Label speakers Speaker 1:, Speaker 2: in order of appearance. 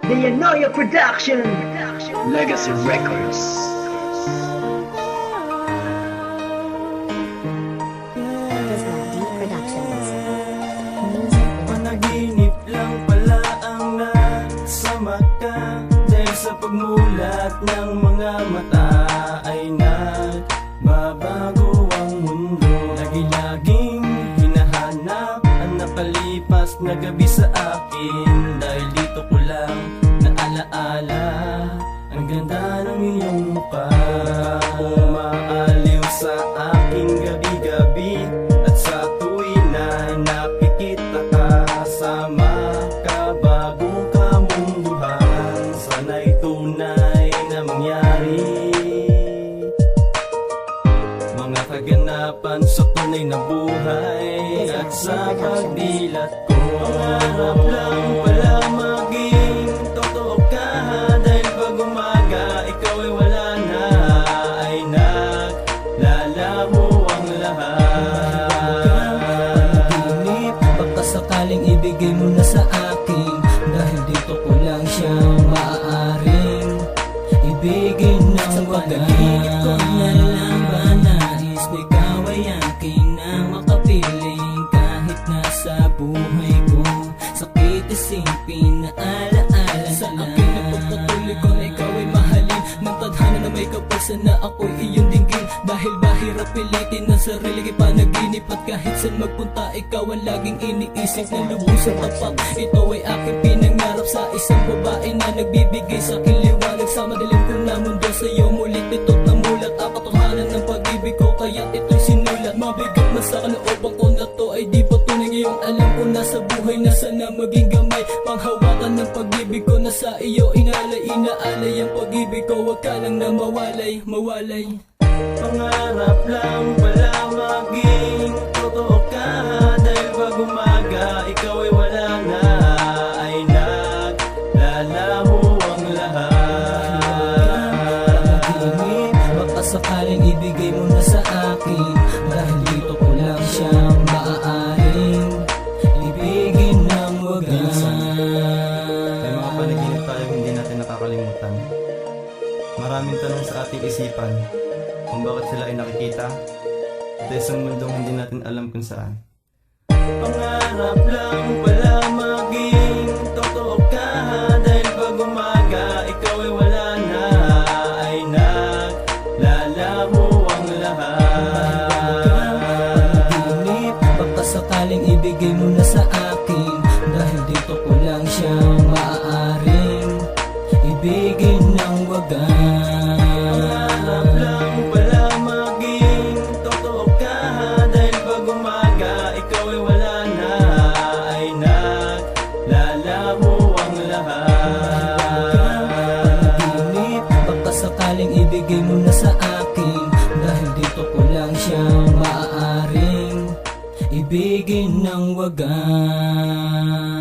Speaker 1: The Anoya Production.
Speaker 2: Legacy Records.
Speaker 3: Disney Productions. Music.
Speaker 4: Panaginip lang pala ang nasama ka, dahil sa pagmulat ng mga mata ay nagbabago ang mundo. Lagi-laging hinahanap ang nakalipas na gabi sa akin, dahil dito ko lang naalaala ang ganda ng iyong mukha. Umaaliw sa aking gabi-gabi, at sa tuwin na nakikita ka, sama ka bago ka munduhan. Sana'y tunay na mangyari mga kaganapan sa tunay na buhay, at sa pagdilat ko pangarap lang pala maging totoo ka, dahil pag umaga ikaw ay wala na, ay naglalaho ang lahat. Panaginip, baka sakaling ibigay mo na sa akin, dahil dito ko lang siya maaaring ibigin ng wagas. Ko na lang ba nais na ikaw ay akin na makapiling, kahit nasa buhay ko sakit isipin na alaala sa akin na pagpatuloy ko na ikaw ay mahalin ng tadhana na may kapal, sana ako'y iyong dinggin. Dahil bahirap pilitin ng sarili kay panaginip, at kahit saan magpunta ikaw ang laging iniisip na lubusan tapat. Ito ay aking pinangarap sa isang babae na nagbibigay sa akin liwanag sa madilim ko na mundo. Sa'yo mulit ito't namulat ang katotohanan ng pag-ibig ko, kaya't ito'y sinulat. Mabigat man sa kalooban ko na to ay di pa tunay, ngayong alam ko na sa buhay na sana maging gamay. Panghawakan ng pag-ibig ko na sa iyo inalay, inaalay ang pag-ibig ko, wag ka lang na mawalay, mawalay. Pangarap lang pala maging totoo ka, dahil pag umaga ikaw ay wala na, ay naglalaho ang lahat. Panaginip, baka sakaling ibigay mo na sa akin, dahil dito ko lang siya maaaring ibigin ng wagas.
Speaker 5: May mga panaginip tayong hindi natin nakakalimutan. Maraming tanong sa ating isipan kung bakit sila ay nakikita, at isang mundong hindi natin alam kung saan.
Speaker 4: Pangarap lang pala maging totoo ka, dahil pag umaga ikaw ay wala na, ay naglalaho ang lahat. Panaginip, baka sakaling ibigay mo na sa akin, dahil dito ko lang siya maaaring ibigin ng wagas. Pangarap lang pala maging totoo ka, dahil pag umaga ikaw ay wala na, ay naglalaho ang lahat. Panaginip, baka sakaling ibigay mo na sa akin, dahil dito ko lang siya maaaring ibigin ng wagas.